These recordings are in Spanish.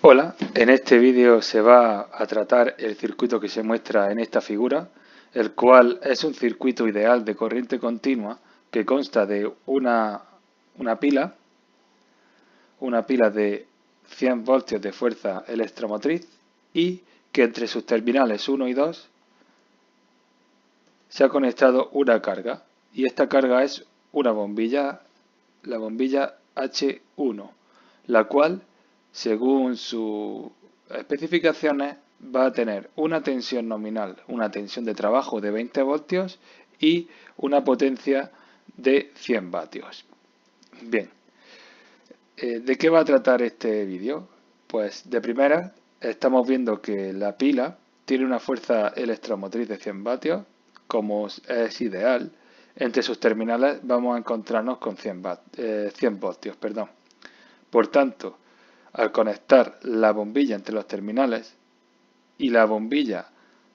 Hola, en este vídeo se va a tratar el circuito que se muestra en esta figura, el cual es un circuito ideal de corriente continua que consta de una pila de 100 voltios de fuerza electromotriz y que entre sus terminales 1 y 2 se ha conectado una carga y esta carga es una bombilla, la bombilla H1, la cual, según sus especificaciones, va a tener una tensión nominal, una tensión de trabajo de 20 voltios y una potencia de 100 vatios. Bien, ¿de qué va a tratar este vídeo? Pues de primera estamos viendo que la pila tiene una fuerza electromotriz de 100 vatios, como es ideal. Entre sus terminales vamos a encontrarnos con 100 voltios. Por tanto, al conectar la bombilla entre los terminales y la bombilla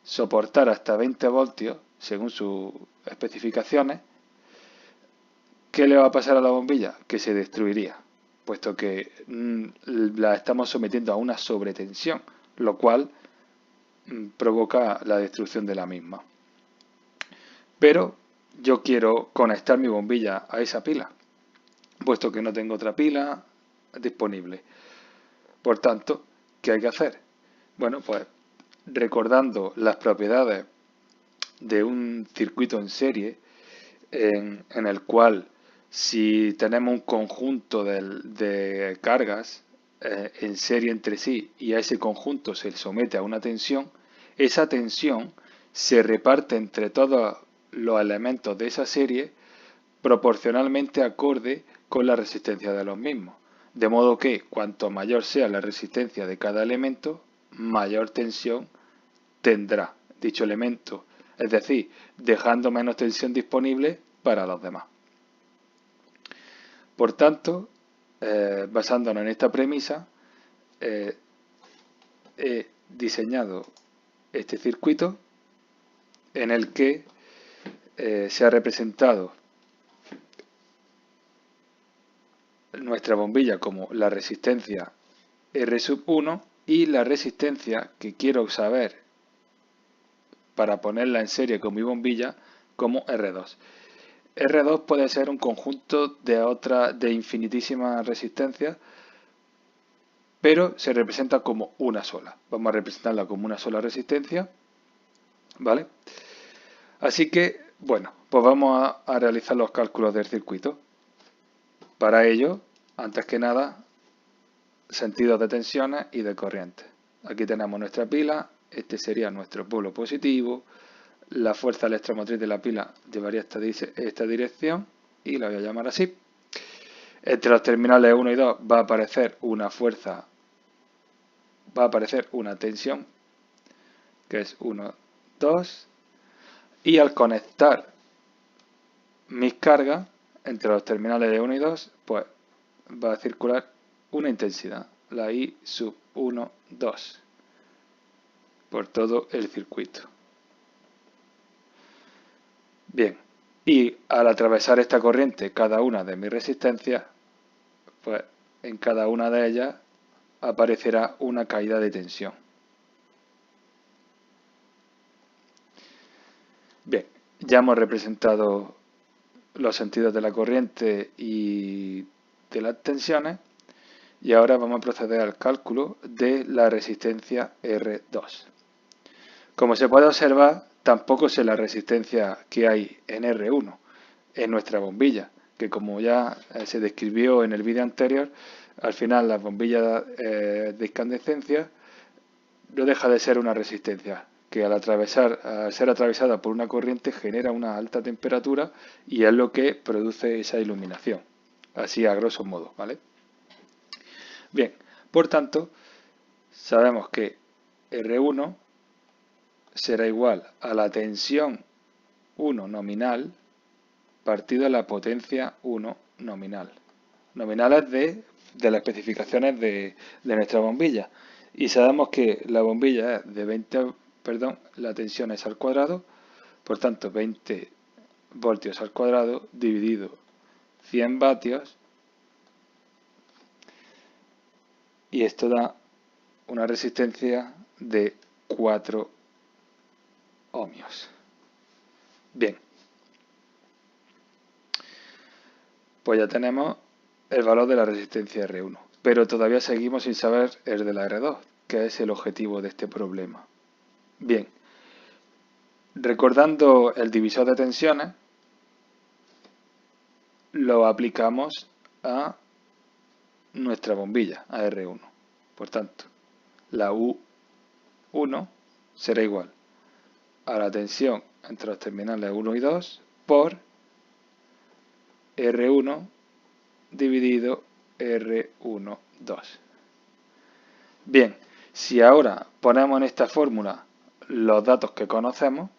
soportar hasta 20 voltios, según sus especificaciones, ¿qué le va a pasar a la bombilla? Que se destruiría, puesto que la estamos sometiendo a una sobretensión, lo cual provoca la destrucción de la misma. Pero yo quiero conectar mi bombilla a esa pila, puesto que no tengo otra pila disponible. Por tanto, ¿qué hay que hacer? Bueno, pues recordando las propiedades de un circuito en serie, en el cual si tenemos un conjunto de cargas en serie entre sí y a ese conjunto se le somete a una tensión, esa tensión se reparte entre todos los elementos de esa serie proporcionalmente acorde con la resistencia de los mismos. De modo que cuanto mayor sea la resistencia de cada elemento, mayor tensión tendrá dicho elemento, es decir, dejando menos tensión disponible para los demás. Por tanto, basándonos en esta premisa, he diseñado este circuito en el que se ha representado nuestra bombilla como la resistencia R1 y la resistencia que quiero saber para ponerla en serie con mi bombilla como R2. R2 puede ser un conjunto de infinitísimas resistencias, pero se representa como una sola. Vamos a representarla como una sola resistencia, ¿vale? Así que, bueno, pues vamos a realizar los cálculos del circuito. Para ello, antes que nada, sentidos de tensiones y de corriente. Aquí tenemos nuestra pila, este sería nuestro polo positivo, la fuerza electromotriz de la pila llevaría esta dirección y la voy a llamar así. Entre los terminales 1 y 2 va a aparecer una fuerza, va a aparecer una tensión, que es 1, 2, y al conectar mis cargas entre los terminales de 1 y 2, pues va a circular una intensidad, la I sub 1, 2, por todo el circuito. Bien, y al atravesar esta corriente cada una de mis resistencias, pues en cada una de ellas aparecerá una caída de tensión. Bien, ya hemos representado los sentidos de la corriente y de las tensiones y ahora vamos a proceder al cálculo de la resistencia R2. Como se puede observar, tampoco sé la resistencia que hay en R1, en nuestra bombilla, que como ya se describió en el vídeo anterior, al final las bombillas de incandescencia no deja de ser una resistencia, que al ser atravesada por una corriente genera una alta temperatura y es lo que produce esa iluminación, así a grosso modo, ¿vale? Bien, por tanto, sabemos que R1 será igual a la tensión 1 nominal partido a la potencia 1 nominal. Nominales de las especificaciones de nuestra bombilla. Y sabemos que la bombilla es de 20, la tensión es al cuadrado, por tanto 20 voltios al cuadrado dividido 100 vatios, y esto da una resistencia de 4 ohmios. Bien, pues ya tenemos el valor de la resistencia R1, pero todavía seguimos sin saber el de la R2, que es el objetivo de este problema. Bien, recordando el divisor de tensiones, lo aplicamos a nuestra bombilla, a R1. Por tanto, la U1 será igual a la tensión entre los terminales 1 y 2 por R1 dividido R1, 2. Bien, si ahora ponemos en esta fórmula los datos que conocemos,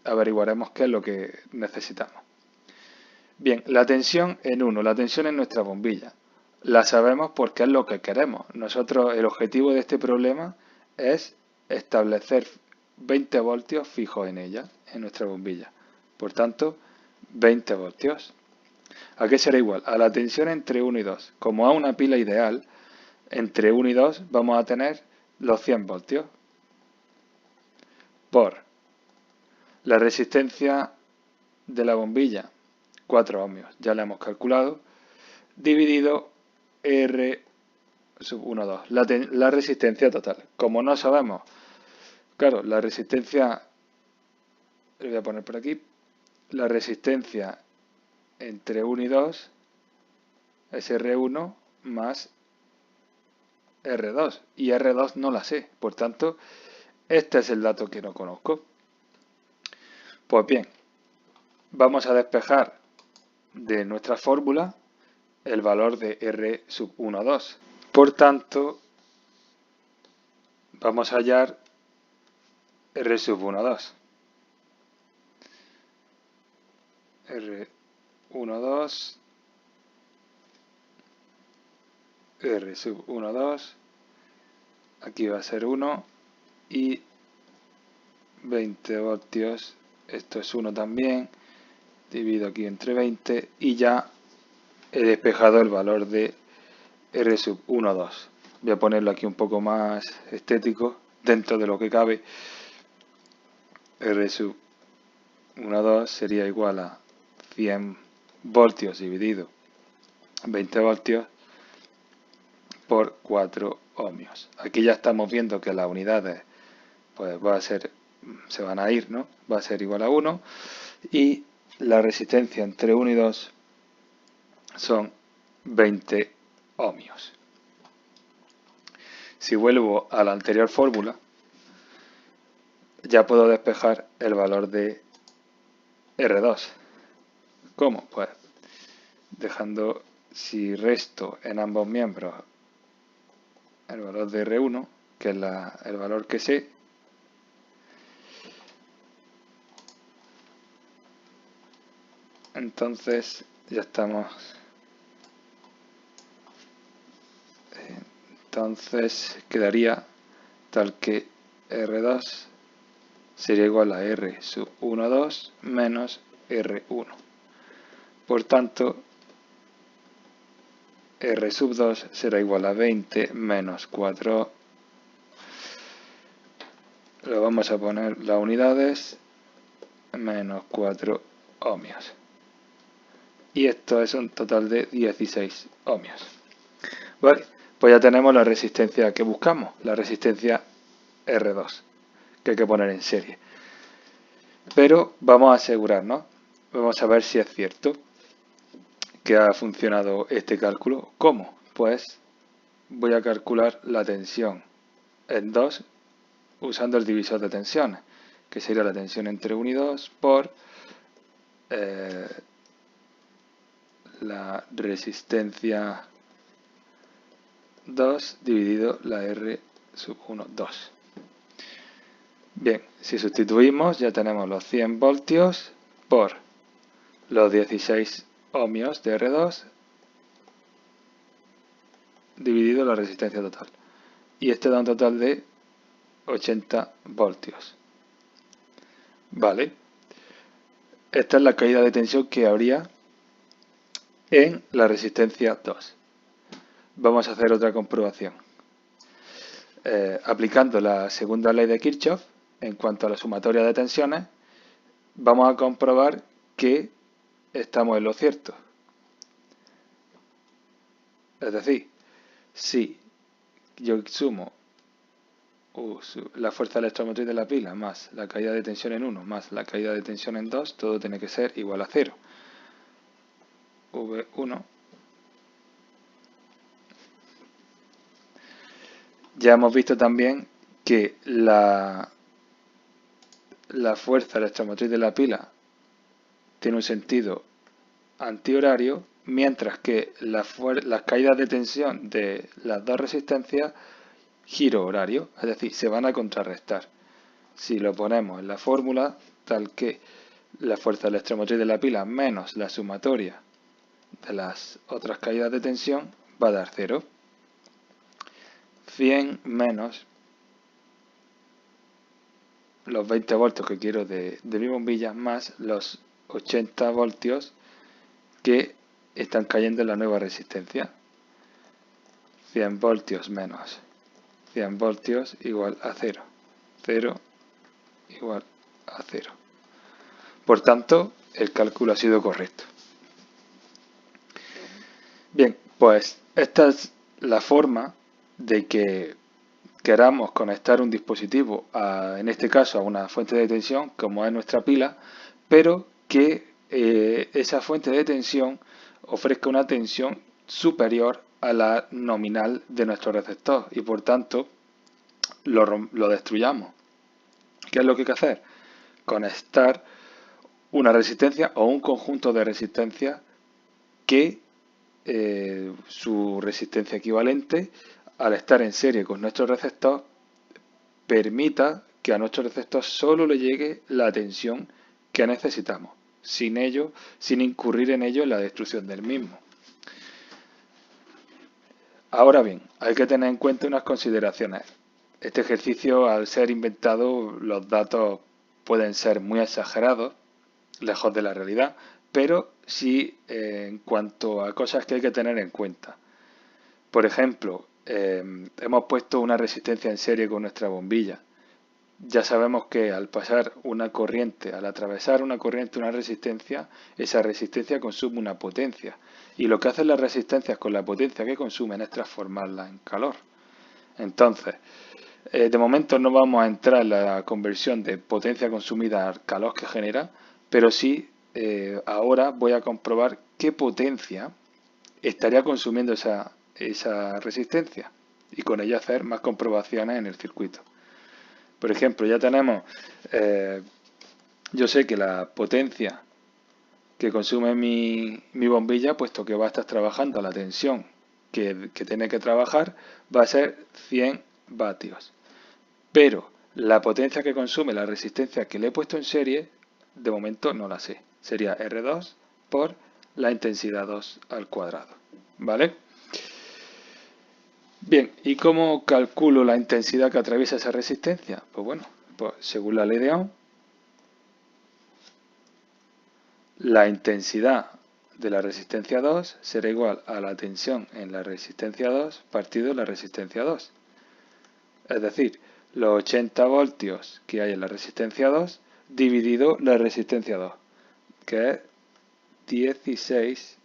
averiguaremos qué es lo que necesitamos. Bien, la tensión en 1, la tensión en nuestra bombilla, la sabemos porque es lo que queremos. Nosotros, el objetivo de este problema es establecer 20 voltios fijos en ella, en nuestra bombilla. Por tanto, 20 voltios. ¿A qué será igual? A la tensión entre 1 y 2. Como a una pila ideal, entre 1 y 2 vamos a tener los 100 voltios por la resistencia de la bombilla, 4 ohmios, ya la hemos calculado, dividido R sub 1, 2, la resistencia total. Como no sabemos, claro, la resistencia, lo voy a poner por aquí, la resistencia entre 1 y 2 es R1 más R2, y R2 no la sé, por tanto, este es el dato que no conozco. Pues bien, vamos a despejar de nuestra fórmula el valor de R sub 1, 2. Por tanto, vamos a hallar R sub 1, 2. R1, 2, R sub 1, 2, aquí va a ser 1 y 20 voltios, esto es 1 también, divido aquí entre 20 y ya he despejado el valor de R sub 1, 2. Voy a ponerlo aquí un poco más estético, dentro de lo que cabe. R sub 1, 2 sería igual a 100 voltios dividido 20 voltios por 4 ohmios. Aquí ya estamos viendo que las unidades pues se van a ir, ¿no? Va a ser igual a 1 y la resistencia entre 1 y 2 son 20 ohmios. Si vuelvo a la anterior fórmula, ya puedo despejar el valor de R2. ¿Cómo? Pues dejando, si resto en ambos miembros el valor de R1, que es el valor que sé, entonces ya estamos. Entonces quedaría tal que R2 sería igual a R sub 1, 2 menos R1. Por tanto, R sub 2 será igual a 20 menos 4. Lo vamos a poner las unidades, menos 4 ohmios. Y esto es un total de 16 ohmios. Vale, pues ya tenemos la resistencia que buscamos, la resistencia R2, que hay que poner en serie. Pero vamos a asegurarnos, vamos a ver si es cierto que ha funcionado este cálculo. ¿Cómo? Pues voy a calcular la tensión en 2 usando el divisor de tensiones, que sería la tensión entre 1 y 2 por la resistencia 2 dividido la R sub 1, 2. Bien, si sustituimos ya tenemos los 100 voltios por los 16 ohmios de R2 dividido la resistencia total. Y este da un total de 80 voltios. Vale. Esta es la caída de tensión que habría en la resistencia 2. Vamos a hacer otra comprobación. aplicando la segunda ley de Kirchhoff en cuanto a la sumatoria de tensiones, vamos a comprobar que estamos en lo cierto. Es decir, si yo sumo la fuerza electromotriz de la pila más la caída de tensión en 1 más la caída de tensión en 2, todo tiene que ser igual a 0. V1. Ya hemos visto también que la fuerza electromotriz de la pila tiene un sentido antihorario, mientras que las caídas de tensión de las dos resistencias giro horario, es decir, se van a contrarrestar. Si lo ponemos en la fórmula, tal que la fuerza electromotriz de la pila menos la sumatoria de las otras caídas de tensión va a dar 0. 100 menos los 20 voltios que quiero de mi bombilla más los 80 voltios que están cayendo en la nueva resistencia. 100 voltios menos 100 voltios igual a 0. 0 igual a 0. Por tanto, el cálculo ha sido correcto. Bien, pues esta es la forma de que queramos conectar un dispositivo, en este caso a una fuente de tensión, como es nuestra pila, pero que esa fuente de tensión ofrezca una tensión superior a la nominal de nuestro receptor y por tanto lo destruyamos. ¿Qué es lo que hay que hacer? Conectar una resistencia o un conjunto de resistencias que su resistencia equivalente, al estar en serie con nuestro receptor, permita que a nuestro receptor solo le llegue la tensión que necesitamos, sin incurrir en ello en la destrucción del mismo. Ahora bien, hay que tener en cuenta unas consideraciones. Este ejercicio, al ser inventado, los datos pueden ser muy exagerados, lejos de la realidad, pero sí en cuanto a cosas que hay que tener en cuenta. Por ejemplo, hemos puesto una resistencia en serie con nuestra bombilla. Ya sabemos que al pasar una corriente, al atravesar una corriente, una resistencia, esa resistencia consume una potencia. Y lo que hacen las resistencias con la potencia que consumen es transformarla en calor. Entonces, de momento no vamos a entrar en la conversión de potencia consumida al calor que genera, pero sí ahora voy a comprobar qué potencia estaría consumiendo esa resistencia y con ello hacer más comprobaciones en el circuito. Por ejemplo, ya tenemos, yo sé que la potencia que consume mi bombilla, puesto que va a estar trabajando a la tensión que tiene que trabajar, va a ser 100 vatios. Pero la potencia que consume la resistencia que le he puesto en serie, de momento no la sé. Sería R2 por la intensidad 2 al cuadrado. ¿Vale? Bien, ¿y cómo calculo la intensidad que atraviesa esa resistencia? Pues bueno, pues según la ley de Ohm, la intensidad de la resistencia 2 será igual a la tensión en la resistencia 2 partido la resistencia 2. Es decir, los 80 voltios que hay en la resistencia 2 dividido la resistencia 2, que es 16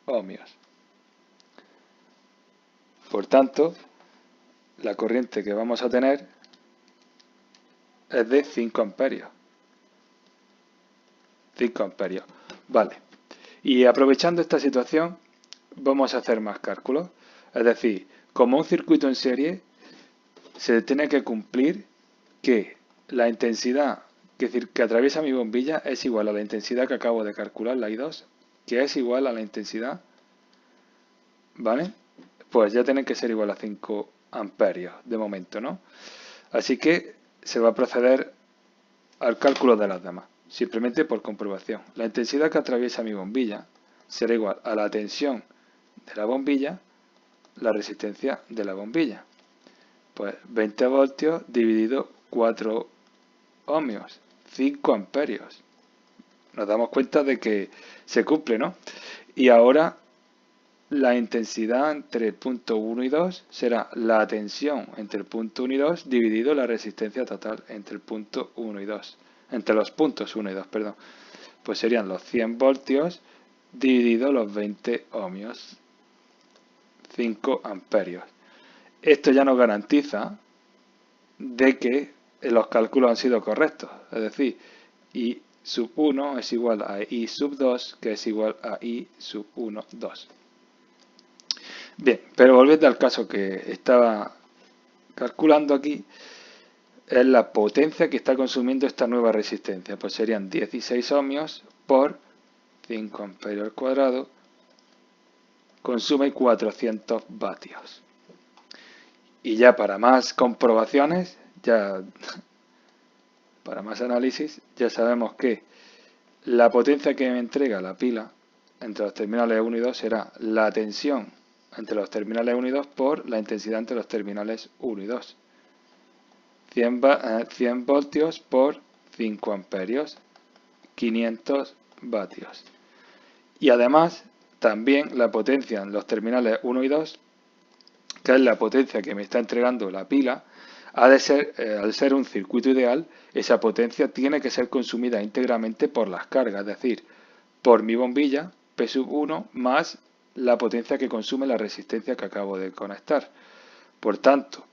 ohmios. Por tanto, la corriente que vamos a tener es de 5 amperios. 5 amperios. Vale. Y aprovechando esta situación, vamos a hacer más cálculos. Es decir, como un circuito en serie, se tiene que cumplir que la intensidad que atraviesa mi bombilla es igual a la intensidad que acabo de calcular, la I2, que es igual a la intensidad, ¿vale? Pues ya tienen que ser igual a 5 amperios de momento, ¿no? Así que se va a proceder al cálculo de las demás, simplemente por comprobación. La intensidad que atraviesa mi bombilla será igual a la tensión de la bombilla, la resistencia de la bombilla. Pues 20 voltios dividido 4 ohmios, 5 amperios. Nos damos cuenta de que se cumple, ¿no? Y ahora la intensidad entre el punto 1 y 2 será la tensión entre el punto 1 y 2 dividido la resistencia total entre el punto 1 y 2. Entre los puntos 1 y 2, perdón. Pues serían los 100 voltios dividido los 20 ohmios, 5 amperios. Esto ya nos garantiza de que los cálculos han sido correctos, es decir, I sub 1 es igual a I sub 2, que es igual a I sub 1, 2. Bien, pero volviendo al caso que estaba calculando aquí, es la potencia que está consumiendo esta nueva resistencia. Pues serían 16 ohmios por 5 amperios al cuadrado, consume 400 vatios. Y ya para más comprobaciones, ya para más análisis, ya sabemos que la potencia que me entrega la pila entre los terminales 1 y 2 será la tensión entre los terminales 1 y 2 por la intensidad entre los terminales 1 y 2. 100 voltios por 5 amperios, 500 vatios. Y además, también la potencia en los terminales 1 y 2, que es la potencia que me está entregando la pila, al ser un circuito ideal, esa potencia tiene que ser consumida íntegramente por las cargas, es decir, por mi bombilla, P sub 1, más la potencia que consume la resistencia que acabo de conectar. Por tanto,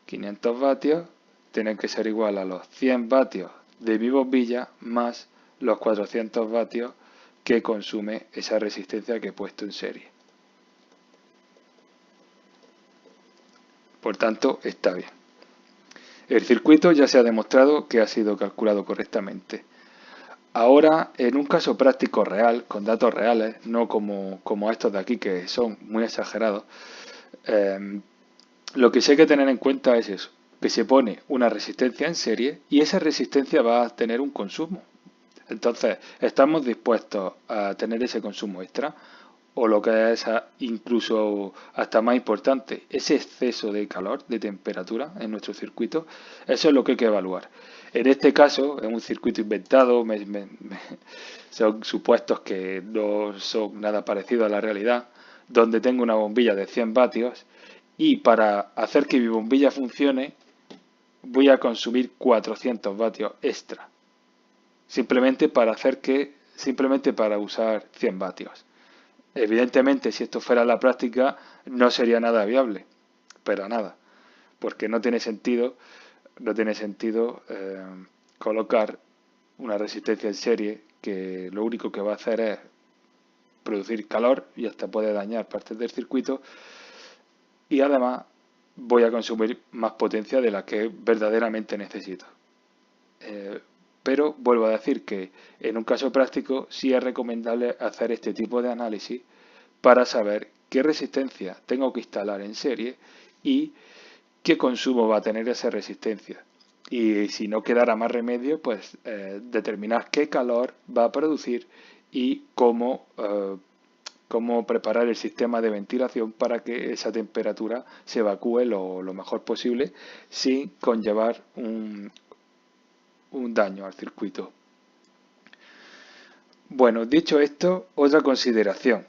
500 vatios tienen que ser igual a los 100 vatios de mi bombilla más los 400 vatios que consume esa resistencia que he puesto en serie. Por tanto, está bien. El circuito ya se ha demostrado que ha sido calculado correctamente. Ahora, en un caso práctico real, con datos reales, no como estos de aquí que son muy exagerados, lo que sí hay que tener en cuenta es eso, que se pone una resistencia en serie y esa resistencia va a tener un consumo. Entonces, ¿estamos dispuestos a tener ese consumo extra? O lo que es incluso hasta más importante, ese exceso de calor, de temperatura en nuestro circuito, eso es lo que hay que evaluar. En este caso, en un circuito inventado, son supuestos que no son nada parecidos a la realidad, donde tengo una bombilla de 100 vatios y para hacer que mi bombilla funcione voy a consumir 400 vatios extra. Simplemente para usar 100 vatios. Evidentemente, si esto fuera la práctica, no sería nada viable, pero nada, porque no tiene sentido colocar una resistencia en serie que lo único que va a hacer es producir calor y hasta puede dañar partes del circuito y además voy a consumir más potencia de la que verdaderamente necesito. Pero vuelvo a decir que en un caso práctico sí es recomendable hacer este tipo de análisis para saber qué resistencia tengo que instalar en serie y qué consumo va a tener esa resistencia. Y si no quedara más remedio, pues determinar qué calor va a producir y cómo preparar el sistema de ventilación para que esa temperatura se evacúe lo mejor posible sin conllevar un daño al circuito. Bueno, dicho esto, otra consideración.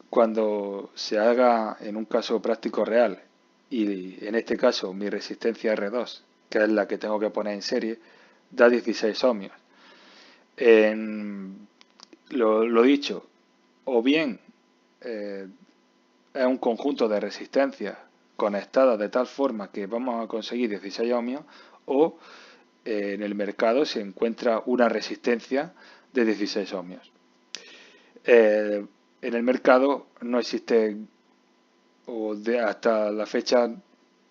Cuando se haga en un caso práctico real, y en este caso mi resistencia R2, que es la que tengo que poner en serie, da 16 ohmios. Lo dicho, o bien es un conjunto de resistencias conectadas de tal forma que vamos a conseguir 16 ohmios, o en el mercado se encuentra una resistencia de 16 ohmios. En el mercado no existe, hasta la fecha,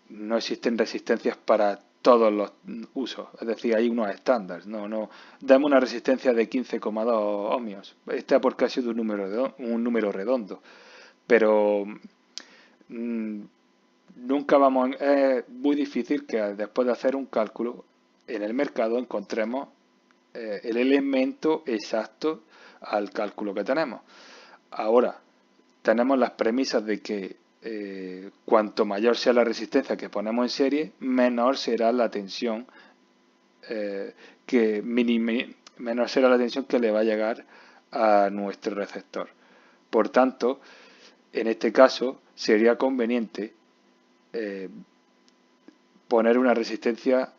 no existen resistencias para todos los usos, es decir, hay unos estándares. No damos una resistencia de 15,2 ohmios. Este porque ha sido un número redondo, pero nunca es muy difícil que después de hacer un cálculo en el mercado encontremos el elemento exacto al cálculo que tenemos. Ahora, tenemos las premisas de que cuanto mayor sea la resistencia que ponemos en serie, menor será la tensión menor será la tensión que le va a llegar a nuestro receptor. Por tanto, en este caso sería conveniente poner una resistencia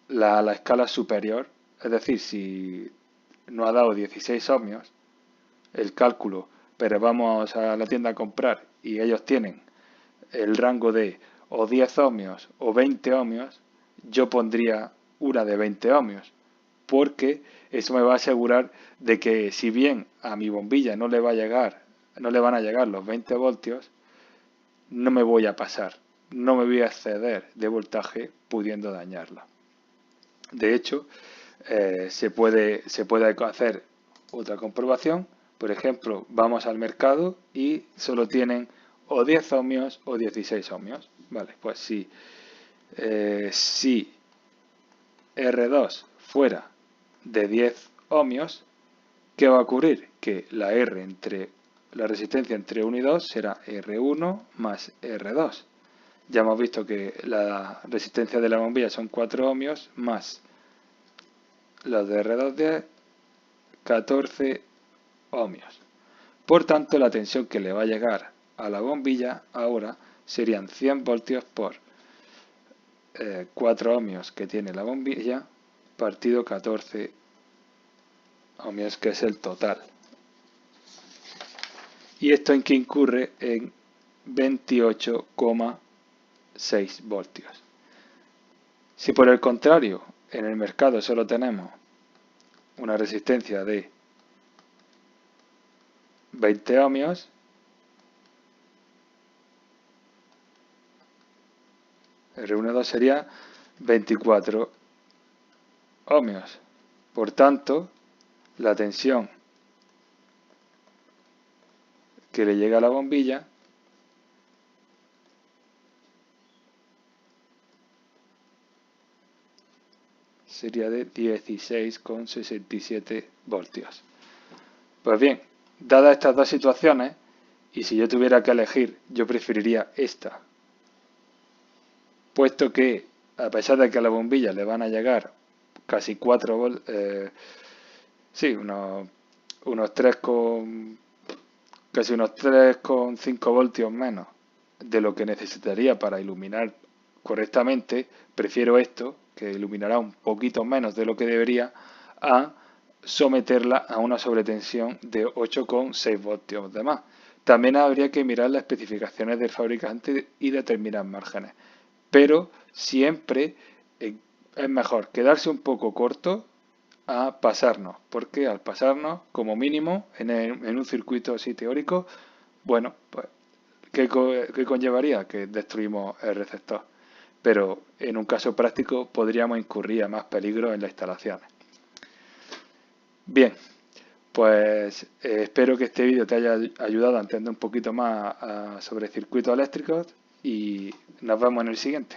a la escala superior, es decir, si no ha dado 16 ohmios el cálculo, pero vamos a la tienda a comprar y ellos tienen el rango de o 10 ohmios o 20 ohmios, yo pondría una de 20 ohmios, porque eso me va a asegurar de que si bien a mi bombilla no le va a llegar, no le van a llegar los 20 voltios, no me voy a pasar, no me voy a exceder de voltaje pudiendo dañarla. De hecho, se puede hacer otra comprobación. Por ejemplo, vamos al mercado y solo tienen o 10 ohmios o 16 ohmios. Vale, pues si R2 fuera de 10 ohmios, ¿qué va a ocurrir? Que la resistencia entre 1 y 2 será R1 más R2. Ya hemos visto que la resistencia de la bombilla son 4 ohmios más los de R210, 14 ohmios. Por tanto, la tensión que le va a llegar a la bombilla ahora serían 100 voltios por 4 ohmios que tiene la bombilla partido 14 ohmios, que es el total. ¿Y esto en qué incurre? En 28,6 voltios. Si por el contrario en el mercado solo tenemos una resistencia de 20 ohmios, R12 sería 24 ohmios. Por tanto, la tensión que le llega a la bombilla sería de 16,67 voltios. Pues bien, dadas estas dos situaciones, y si yo tuviera que elegir, yo preferiría esta, puesto que a pesar de que a la bombilla le van a llegar casi 4 voltios, casi unos 3,5 voltios menos de lo que necesitaría para iluminar correctamente, prefiero esto, que iluminará un poquito menos de lo que debería, a someterla a una sobretensión de 8,6 voltios de más. También habría que mirar las especificaciones del fabricante y determinar márgenes. Pero siempre es mejor quedarse un poco corto a pasarnos, porque al pasarnos, como mínimo, en un circuito así teórico, bueno, pues, ¿qué conllevaría? Que destruimos el receptor. Pero en un caso práctico podríamos incurrir a más peligro en las instalaciones. Bien, pues espero que este vídeo te haya ayudado a entender un poquito más sobre circuitos eléctricos y nos vemos en el siguiente.